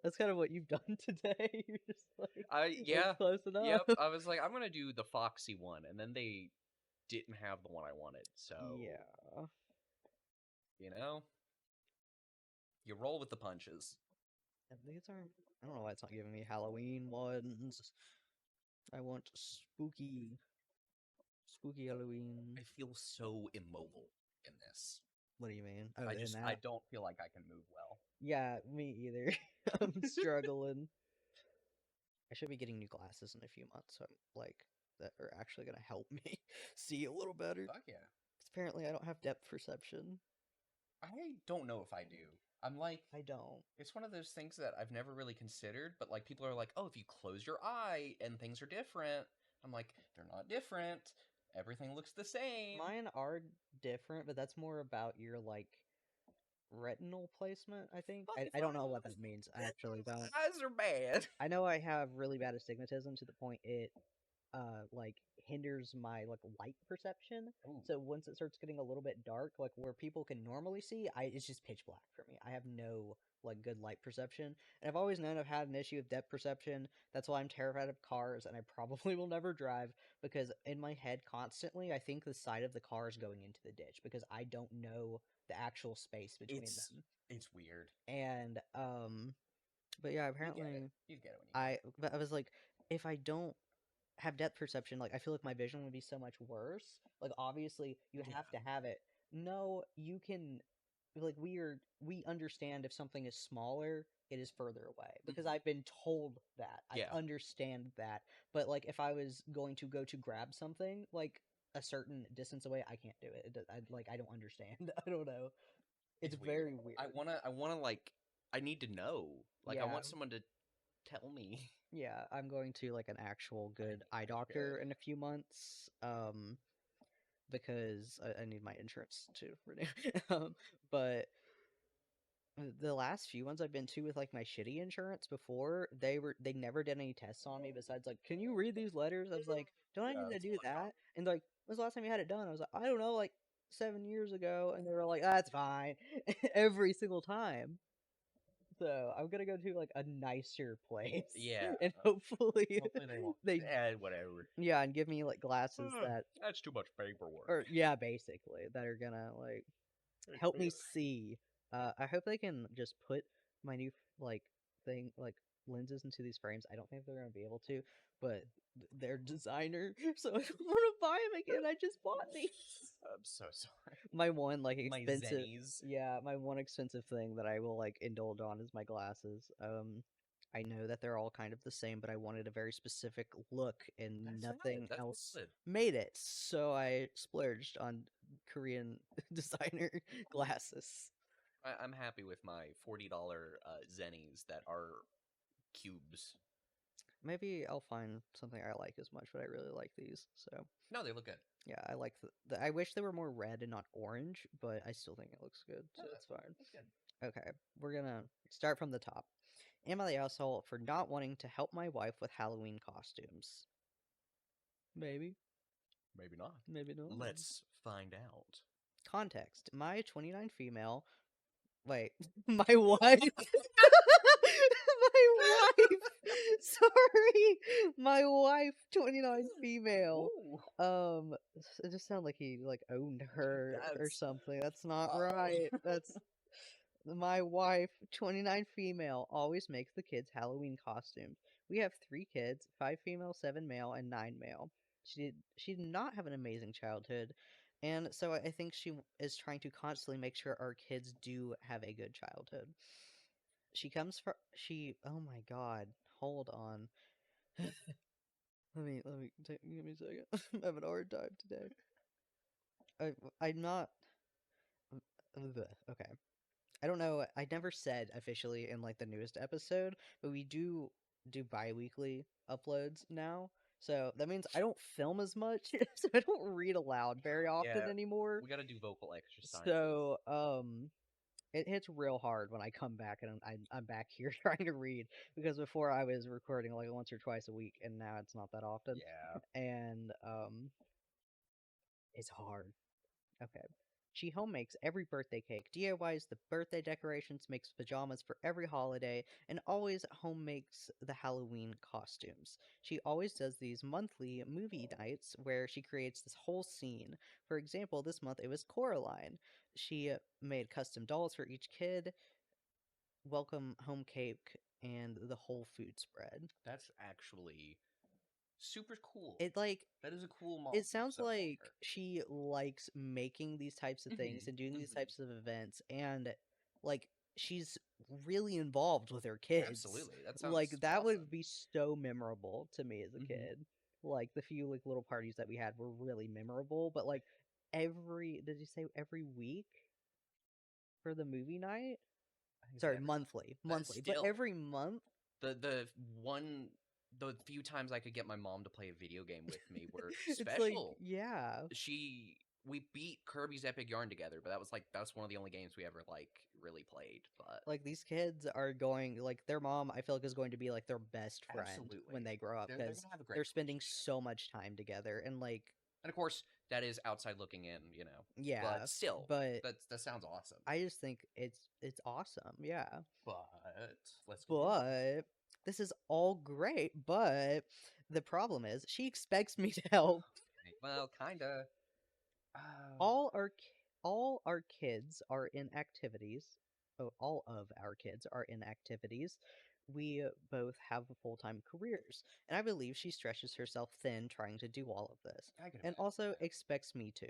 That's kind of what you've done today. You're just like, I it's yeah, close enough. yep. I was like, I'm gonna do the Foxy one, and then they didn't have the one I wanted. So Yeah. you know, you roll with the punches. And these are, I don't know why it's not giving me Halloween ones. I want spooky Halloween. I feel so immobile in this. What do you mean? Oh, in I that. don't feel like I can move well. Yeah, me either. I'm struggling. I should be getting new glasses in a few months, so like that are actually gonna help me see a little better. Fuck yeah. 'Cause apparently, I don't have depth perception. I don't know if I do. I'm like, I don't. it's one of those things that I've never really considered, but like people are like, oh, if you close your eye and things are different. I'm like, they're not different. Everything looks the same. Mine are different, but that's more about your like retinal placement. I think. Fuck if I don't I know know. what that means. I actually don't. Eyes are bad. I know I have really bad astigmatism to the point it like hinders my like light perception. Ooh, So once it starts getting a little bit dark, like where people can normally see, it's just pitch black for me. I have no like good light perception. And I've always known I've had an issue of depth perception. That's why I'm terrified of cars and I probably will never drive because in my head constantly I think the side of the car is going into the ditch because I don't know the actual space between it's them. it's weird. And but yeah, You get it. apparently You get it when you get it. I was like if I don't have depth perception, like I feel like my vision would be so much worse. Like obviously you Yeah. have to have it. No, you can like we understand if something is smaller, it is further away because I've been told that. I Yeah. understand that. But like if I was going to go to grab something like a certain distance away, I can't do it. I don't understand. I don't know. It's It's weird. very weird. I wanna like I need to know. Like I Yeah. want someone to tell me. Yeah, I'm going to like an actual I good think eye you doctor should. in a few months. Because I need my insurance to renew. But the last few ones I've been to with like my shitty insurance before, they never did any tests on me besides like, can you read these letters? I was like, don't I Yeah, need to that's do fucked up. that? And like, when's the last time you had it done? I was like, I don't know, like 7 years ago. And they were like, that's fine, every single time. So I'm gonna go to like a nicer place, Yeah. and hopefully Hopefully they won't. they Whatever. yeah, and give me like glasses that That's too much paperwork. or yeah, basically that are gonna like help me see. I hope they can just put my new like thing like lenses into these frames. I don't think they're gonna be able to, but they're designer, so I don't want to buy them again. I just bought these. I'm so sorry. My one like My expensive, zennies. yeah, my one expensive thing that I will like indulge on is my glasses. I know that they're all kind of the same, but I wanted a very specific look, and That's valid. nothing That's else valid. made it. So I splurged on Korean designer glasses. I'm happy with my $40 zennies that are cubes. Maybe I'll find something I like as much, but I really like these. So No, they look good. yeah, I like I wish they were more red and not orange, but I still think it looks good, No, so it's fine. that's good. Okay, we're gonna start from the top. Am I the asshole for not wanting to help my wife with Halloween costumes? Maybe, Maybe not. maybe not. Let's find out. Context: my 29 female. Wait, my wife. My wife. Sorry, my wife, 29 female. Ooh, It just sounded like he like owned her or that's something. That's not uh-oh. right. That's my wife, 29 female, always makes the kids Halloween costumes. We have 3 kids, 5 female, 7 male, and 9 male. She did not have an amazing childhood, and so I think she is trying to constantly make sure our kids do have a good childhood. Oh my god, hold on. Give me a second. I'm having a hard time today. I'm not. Okay. I don't know. I never said officially in like the newest episode, but we do bi-weekly uploads now. So that means I don't film as much, so I don't read aloud very often Yeah, anymore. we got to do vocal exercises. So it hits real hard when I come back and I'm back here trying to read, because before I was recording like once or twice a week, and now it's not that often, Yeah, and it's hard. Okay. She home makes every birthday cake, DIYs the birthday decorations, makes pajamas for every holiday, and always home makes the Halloween costumes. She always does these monthly movie nights where she creates this whole scene. For example, this month it was Coraline. She made custom dolls for each kid, welcome home cake, and the whole food spread. that's actually super cool. It like That is a cool mom It sounds set for like her. she likes making these types of things and doing these types of events, and like she's really involved with her kids. Absolutely, that Like sounds that would awesome. be so memorable to me as a Hmm. kid. Like the few like little parties that we had were really memorable, but like every did you say every week for the movie night? I think it's Sorry, every month. monthly. That is Monthly. But still every month the one the few times I could get my mom to play a video game with me were it's like, special. yeah. She We beat Kirby's Epic Yarn together, but that's one of the only games we ever like really played. But Like these kids are going like their mom I feel like is going to be like their best friend when absolutely, they grow up, they're because gonna have a great they're spending relationship. so much time together, and like And of course, that is outside looking in, you know. yeah, But still, but that sounds awesome. I just think it's awesome, yeah. But let's continue. But this is all great, but the problem is she expects me to help. Okay, well, kinda. Uh, All our kids are in activities. Oh, all of our kids are in activities. We both have full-time careers, and I believe she stretches herself thin trying to do all of this, I can and imagine also that. expects me to.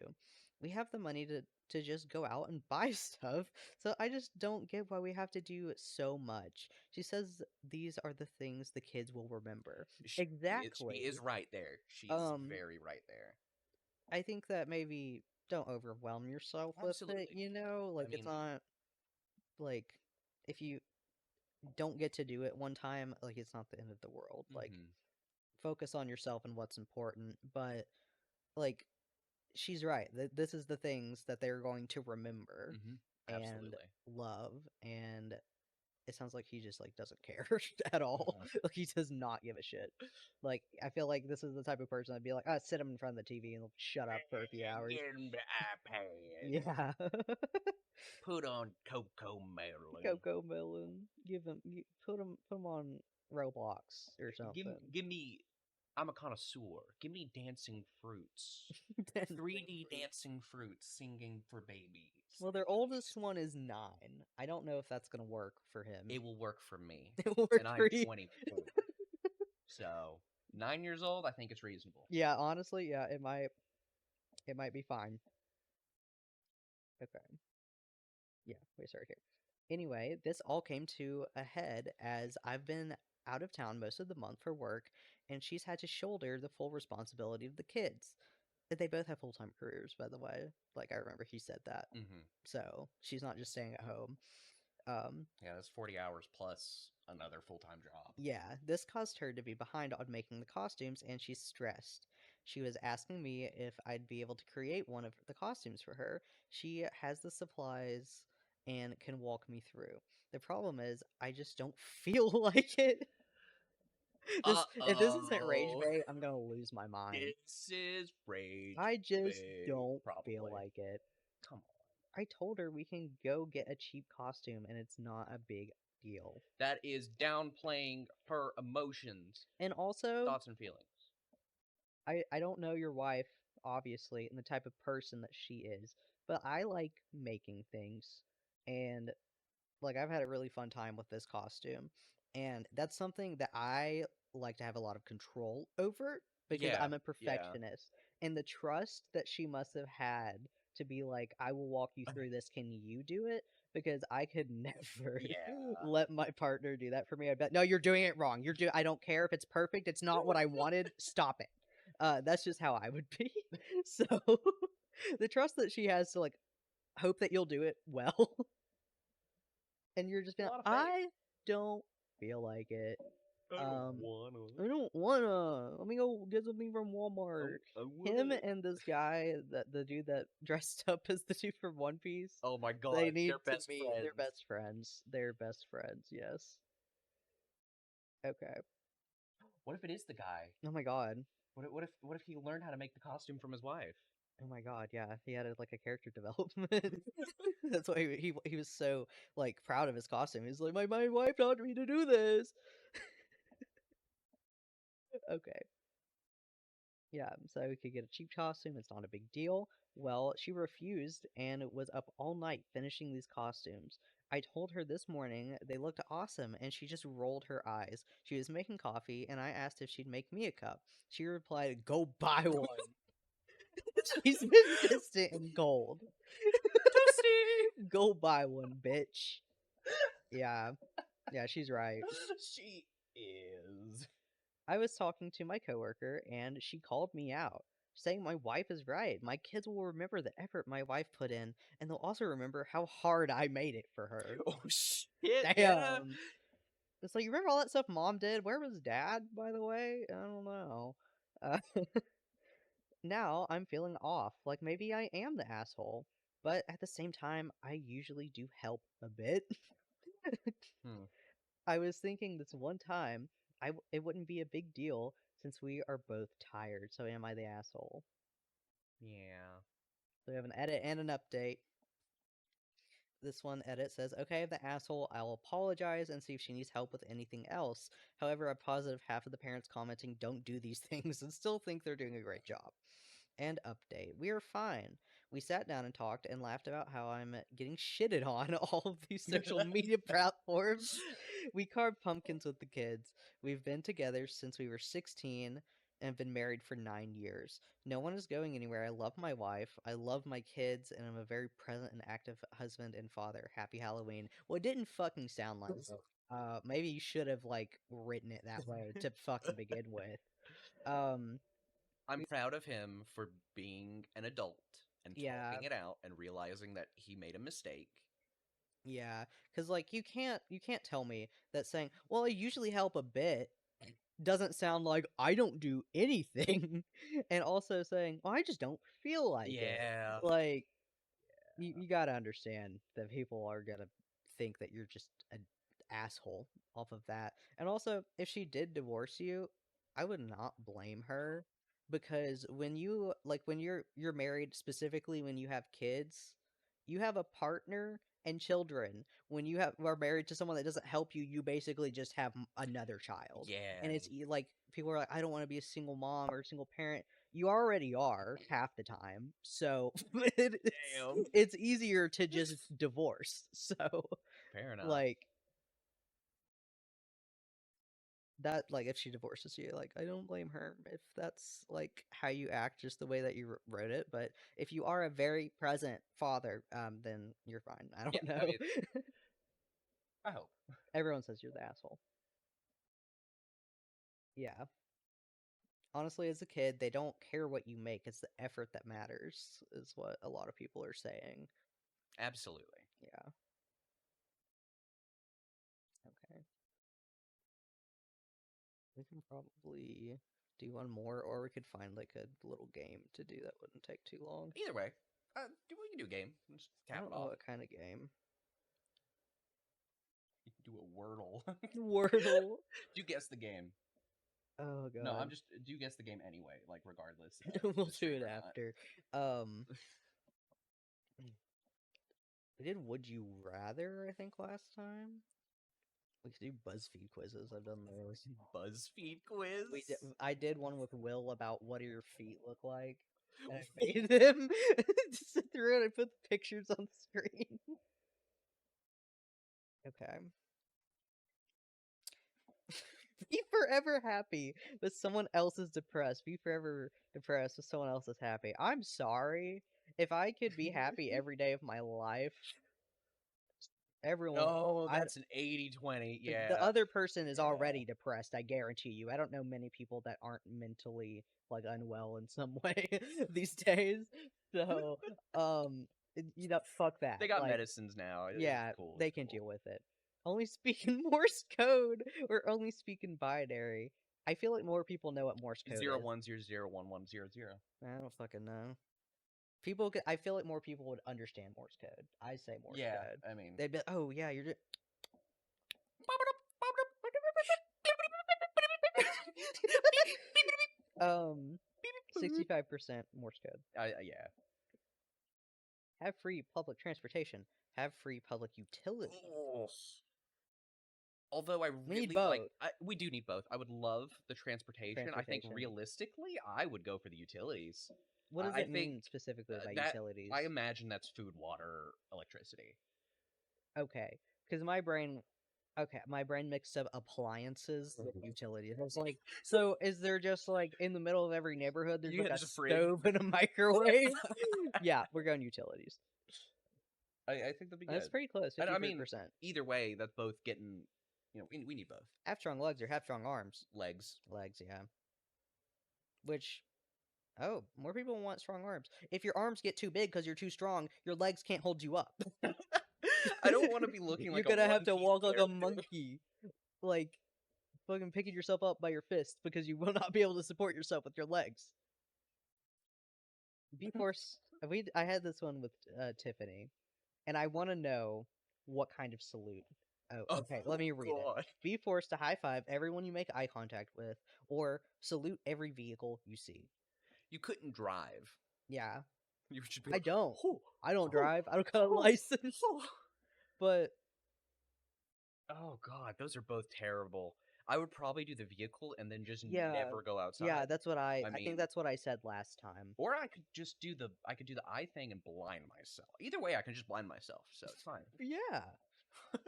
We have the money to just go out and buy stuff, so I just don't get why we have to do so much. She says these are the things the kids will remember. She is Exactly. right there. She is Um, very right there. I think that maybe don't overwhelm yourself with it, Absolutely. like I it's mean, not like if you don't get to do it one time, like it's not the end of the world. Like hmm focus on yourself and what's important, but like she's right. This is the things that they're going to remember and absolutely. love, and it sounds like he just like doesn't care at all. Like he does not give a shit. Like I feel like this is the type of person I'd be like, sit him in front of the TV and shut up for a few hours. Get him the iPad. Yeah. Put on Coco Melon. Coco Melon. Put him on Roblox or something. Give me. I'm a connoisseur. Give me dancing fruits. Dancing 3D fruit. dancing fruits singing for babies. Well, their oldest one is 9. I don't know if that's gonna work for him. It will work for me. It will And work I'm for you. 24. So, 9 years old, I think it's reasonable. Yeah, honestly, yeah, it might be fine. Okay. Yeah, we start here. Anyway, this all came to a head as I've been out of town most of the month for work, and she's had to shoulder the full responsibility of the kids. They both have full time careers, by the way. Like, I remember he said that. Hmm. So she's not just staying at home. Um, Yeah, that's 40 hours plus another full time job. yeah, this caused her to be behind on making the costumes, and she's stressed. She was asking me if I'd be able to create one of the costumes for her. She has the supplies and can walk me through. The problem is, I just don't feel like it. Uh If this isn't rage oh. bait, I'm gonna lose my mind. This is rage I just bait, don't feel probably. like it. Come on. I told her we can go get a cheap costume and it's not a big deal. That is downplaying her emotions, And also, thoughts, and feelings. I don't know your wife, obviously, and the type of person that she is, but I like making things. And like I've had a really fun time with this costume, and that's something that I like to have a lot of control over because Yeah, I'm a yeah. perfectionist. And the trust that she must have had to be like, I will walk you through this. Can you do it? Because I could never Yeah. let my partner do that for me. I bet no, you're doing it wrong. I don't care if it's perfect. It's not what I wanted. Stop it. That's just how I would be. So the trust that she has to like hope that you'll do it well and you're just A being lot of like, faith. I don't feel like it. I don't Um, wanna. I don't wanna. Let me go get something from Walmart. I Him would. and this guy, that the dude that dressed up as the dude from One Piece, Oh my they god, need they're to best meet. They're friends. best friends. They're best friends. Yes. Okay. What if it is the guy? Oh my god. What if he learned how to make the costume from his wife? Oh my god. Yeah, he had like a character development. That's why he was so like proud of his costume. He's like, my wife taught me to do this. Okay. Yeah, so we could get a cheap costume. It's not a big deal. Well, she refused and was up all night finishing these costumes. I told her this morning they looked awesome, and she just rolled her eyes. She was making coffee, and I asked if she'd make me a cup. She replied, "Go buy one." She's been distant and cold. Toasty! Go buy one, bitch. Yeah, yeah, she's right. She is. I was talking to my coworker and she called me out, saying my wife is right. My kids will remember the effort my wife put in, and they'll also remember how hard I made it for her. Oh shit, yeah. Damn. It's like, you remember all that stuff mom did? Where was dad, by the way? I don't know. Uh, now I'm feeling off, like maybe I am the asshole. But at the same time, I usually do help a bit. Hmm. I was thinking this one time, it wouldn't be a big deal since we are both tired. So am I the asshole? Yeah. So we have an edit and an update. This one edit says, okay, the asshole, I'll apologize and see if she needs help with anything else. However, a positive half of the parents commenting don't do these things and still think they're doing a great job. And update. We are fine. We sat down and talked and laughed about how I'm getting shitted on all of these social media platforms. We carved pumpkins with the kids. We've been together since we were 16 and been married for 9 years. No one is going anywhere. I love my wife. I love my kids, and I'm a very present and active husband and father. Happy Halloween. Well, it didn't fucking sound like it. Maybe you should have like written it that way to fucking begin with. Um, I'm proud of him for being an adult and yeah, talking it out and realizing that he made a mistake. yeah, because like you can't tell me that saying, "Well, I usually help a bit," doesn't sound like I don't do anything, and also saying, "Well, I just don't feel like it." Yeah. Like you gotta understand that people are gonna think that you're just an asshole off of that. And also, if she did divorce you, I would not blame her because when you're married, specifically when you have kids, you have a partner and children. When are married to someone that doesn't help you, you basically just have another child. And Yeah. it's like people are like, I don't want to be a single mom or a single parent. You already are half the time. So Damn. it's easier to just divorce. So Fair enough. like that like if she divorces you, like I don't blame her if that's like how you act, just the way that you wrote it. But if you are a very present father, then you're fine. I Yeah, don't I know. mean, I hope. Everyone says you're the asshole. Yeah. Honestly, as a kid, they don't care what you make. It's the effort that matters, is what a lot of people are saying. Absolutely. Yeah. Okay. We can probably do one more, or we could find like a little game to do that wouldn't take too long. Either way, we can do a game. Just I cap don't it know off. what kind of game. You can do a Wordle. Wordle. Do guess the game. Oh No, I'm god. just do guess the game anyway, like regardless of We'll the do stream it or not. after. Um, we did Would You Rather, I think, last time. We could do BuzzFeed quizzes. I've done those. BuzzFeed quiz. I did one with Will about what do your feet look like, and I made him just sit through it and put the pictures on the screen. Okay. Be forever happy, but someone else is depressed. Be forever depressed, but someone else is happy. I'm sorry. If I could be happy every day of my life, everyone, Oh, I that's an 80-20. the Yeah. other person is Yeah. already depressed. I guarantee you. I don't know many people that aren't mentally like unwell in some way these days. So, fuck that. They got Like, medicines now. It's yeah, cool. they It's can cool. deal with it. Only speak in Morse code or only speak in binary. I feel like more people know what Morse code Zero is. one zero zero 1100. I don't fucking know. People, I feel like more people would understand Morse code. I say Morse Yeah, code. I mean, They'd be, oh yeah, you're just. um, 65% Morse code. yeah. Have free public transportation. Have free public utilities. Oh. Although I We need really like, both. we do need both. I would love the transportation. I think Transportation. realistically, I would go for the utilities. What does I it think mean specifically by that utilities? I imagine that's food, water, electricity. Okay, because my brain mixed up appliances with utilities. I was like, so is there just like in the middle of every neighborhood there's like a There's a fridge. stove and a microwave? Yeah, we're going utilities. I think that'd be That's good. pretty close, And I mean, 53%. either way, that's both getting. We need both Have strong legs or have strong arms. legs. Legs, yeah. Which, oh, more people want strong arms. If your arms get too big because you're too strong, your legs can't hold you up. I don't want to be looking You're like a gonna have One to Piece walk like a character. monkey. Like, fucking picking yourself up by your fists because you will not be able to support yourself with your legs. B-Force, I had this one with Tiffany, and I want to know what kind of salute. Oh, Oh okay, let me read it. God! Be forced to high five everyone you make eye contact with, or salute every vehicle you see. You couldn't drive. Yeah, You should be I like, don't. oh, I don't oh, drive. I don't got a oh, license. oh. But Oh God, those are both terrible. I would probably do the vehicle and then just yeah, never go yeah, outside. that's what I I think mean, that's what I said last time. or I could just do the eye thing and blind myself. Either way, I can just blind myself, so it's fine. Yeah,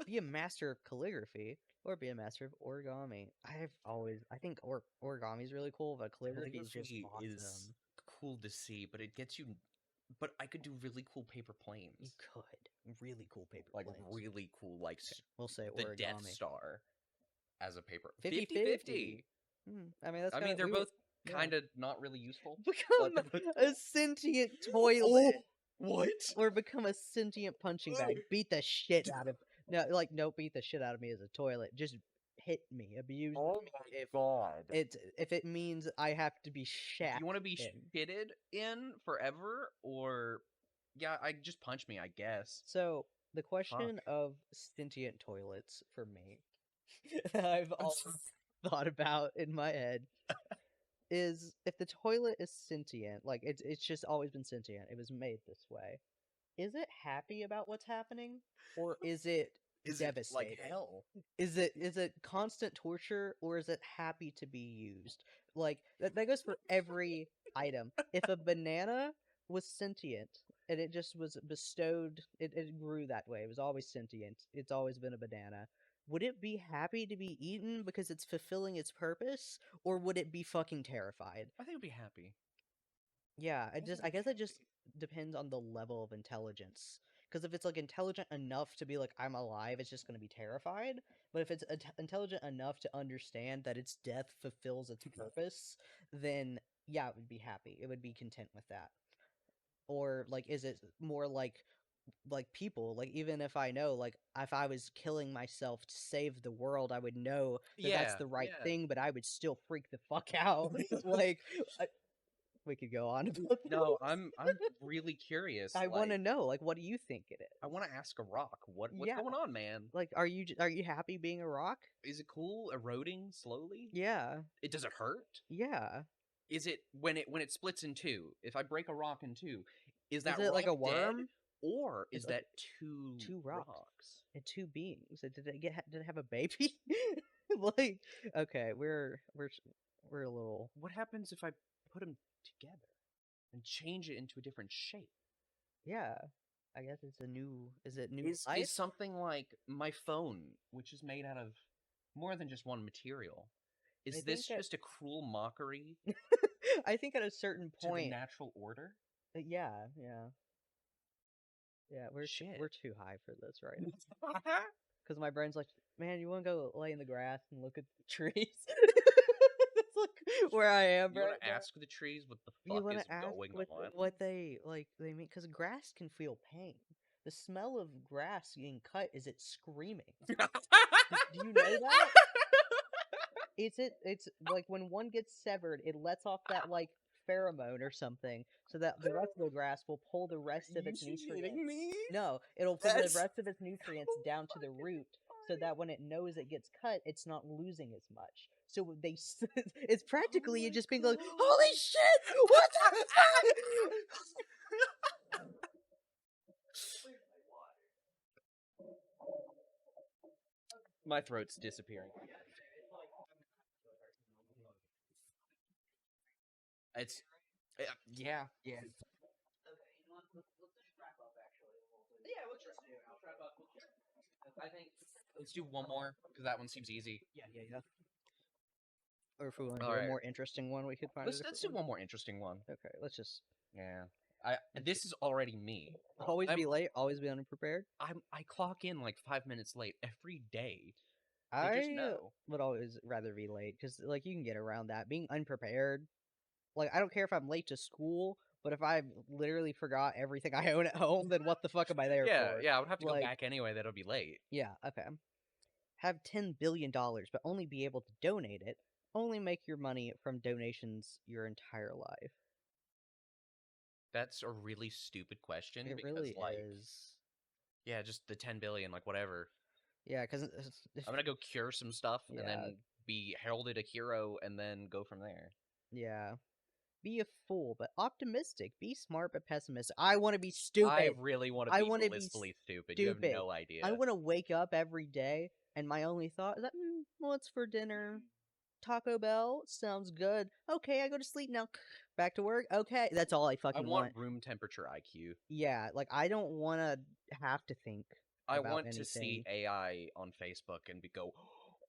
be a master of calligraphy or be a master of origami. I think origami is really cool, but calligraphy is just Calligraphy is awesome. cool to see, but it gets you. But I could do really cool paper You planes, could really cool paper like planes. really cool, like Okay, we'll say the Death origami. Star as a paper 50-50. 50-50. I mean, that's I kind mean, of they're both yeah. kind of not really useful, but Become they're both a cool. sentient Oh, toilet what? or become a sentient punching bag. Beat the shit out of no, beat the shit out of me as a toilet. Just hit me, abuse Oh me my God. if it means I have to be Do shat you want to be in. shitted in forever, or yeah, I just punch me, I guess. So the Fuck. question of sentient toilets for me, I've always thought about in my head is if the toilet is sentient, like it's just always been sentient. It was made this way. Is it happy about what's happening, or is it Is it like devastated? hell? Is it constant torture, or is it happy to be used? Like that goes for every item. If a banana was sentient and it just was bestowed, it grew that way. It was always sentient. It's always been a banana. Would it be happy to be eaten because it's fulfilling its purpose, or would it be fucking terrified? I think I'd be happy. Yeah, I think I I'd be guess it just happy. depends on the level of intelligence. Because if it's like intelligent enough to be like I'm alive, it's just gonna be terrified. But if it's intelligent enough to understand that its death fulfills its purpose, then yeah, it would be happy. It would be content with that. Or like, is it more like people? Like even if I know, like if I was killing myself to save the world, I would know that that's Yeah, the right yeah. thing, but I would still freak the fuck out. like I, we could go on about No, this. I'm really curious. I want to Like, know, like, what do you think it I is? want to ask a rock, what's Yeah, going on, man? like, are you happy being a rock? Is it cool eroding slowly? Yeah, It does it hurt? yeah. Is it when it splits in two? If I break a rock in two, is Is that it like rock a dead, worm? or It's is like that two two rocks rocks? and two beings. Did it did it have a baby? like, okay, we're a little. What happens if I put them together and change it into a different shape? Yeah, I guess it's a new. Is it new Is life? something like my phone, which is made out of more than just one material, I is this think at just a cruel mockery I think at a certain to the point, natural order? yeah, yeah, yeah. We're Shit. too high for this right now. Because my brain's like, man, you want to go lay in the grass and look at the trees? That's like where I am You want right to now. ask the trees what the You fuck want is to ask going on? what they like they mean? Because grass can feel pain. The smell of grass getting cut is it screaming. Do you know that? It's like when one gets severed, it lets off that like pheromone or something, so that the rest of the grass will pull the rest of You its shitting nutrients. me? No, it'll pull the That's rest of its nutrients so down to the fucking root, so that when it knows it gets cut, it's not losing as much. So it's funny. Oh practically you my just being like, "Holy god. shit! What the fuck?" My throat's disappearing. It's yeah, yeah. Yeah, I'll wrap up. I think let's do one more because that one seems easy. Yeah, yeah, yeah. Or if we want to All do a right, more interesting one, we could find a let's different do one. one more interesting one. Okay, let's just Yeah, I let's this is already me. always I'm be late, always be unprepared. I clock in like 5 minutes late every day. So just I know. would always rather be late because, like, you can get around that. Being unprepared, like, I don't care if I'm late to school, but if I literally forgot everything I own at home, then what the fuck am I there Yeah, for? yeah. I would have to go Like, back anyway. That'll be late. yeah, okay. Have $10 billion, but only be able to donate it. Only make your money from donations your entire life. That's a really stupid question It because really like is. yeah, just the 10 billion, like whatever. Yeah, because I'm gonna go cure some stuff and yeah, then be heralded a hero and then go from there. yeah. Be a fool, but optimistic. Be smart, but pessimistic. I want to be I stupid. really want to I be want to be blissfully stupid. You have stupid. no I idea. want to wake up every day, and my only thought is that, what's for dinner? Taco Bell sounds good. Okay, I go to sleep now. Back to work. Okay, that's all I I fucking want want. room temperature IQ. Yeah, like I don't want to have to think I about want to see anything. AI on Facebook and be go,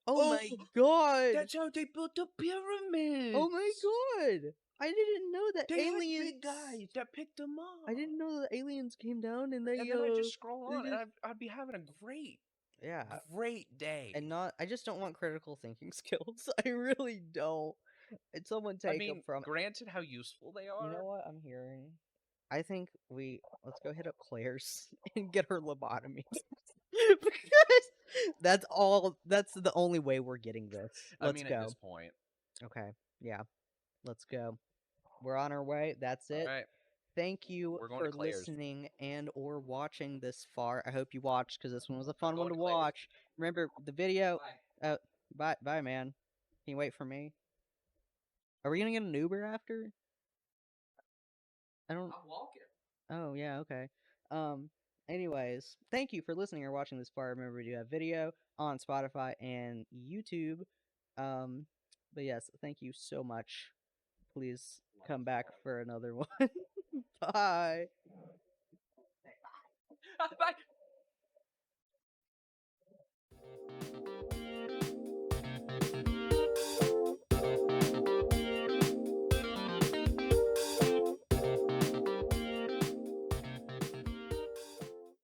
Oh "Oh, my god! that's how they built the Oh my pyramids. god! I didn't know that They had big aliens. guys that picked them I up." didn't know that aliens came down and And then I just scroll they on and just I'd be having a yeah. great day. And not I just don't want critical thinking skills. I really don't. And someone I take them mean, from. granted how useful they You know are. what I'm hearing? I think let's go hit up Claire's and get her lobotomy. Because that's the only way we're getting this. I Let's mean, at this go. point. Okay. Yeah. Let's go. We're on our way. That's All it. right, Thank you we're going to for Claire's. listening and or watching this far. I hope you watched because this one was a I'm fun one going to to Claire's. watch. Remember the video. Bye. Bye, man. Can you wait for me? Are we gonna get an Uber after? I don't. I'm walking. Oh yeah, okay. Um. Anyways, thank you for listening or watching this far. Remember, we do have video on Spotify and YouTube. Um. But yes, thank you so much. Please come back for another one. Bye. Bye.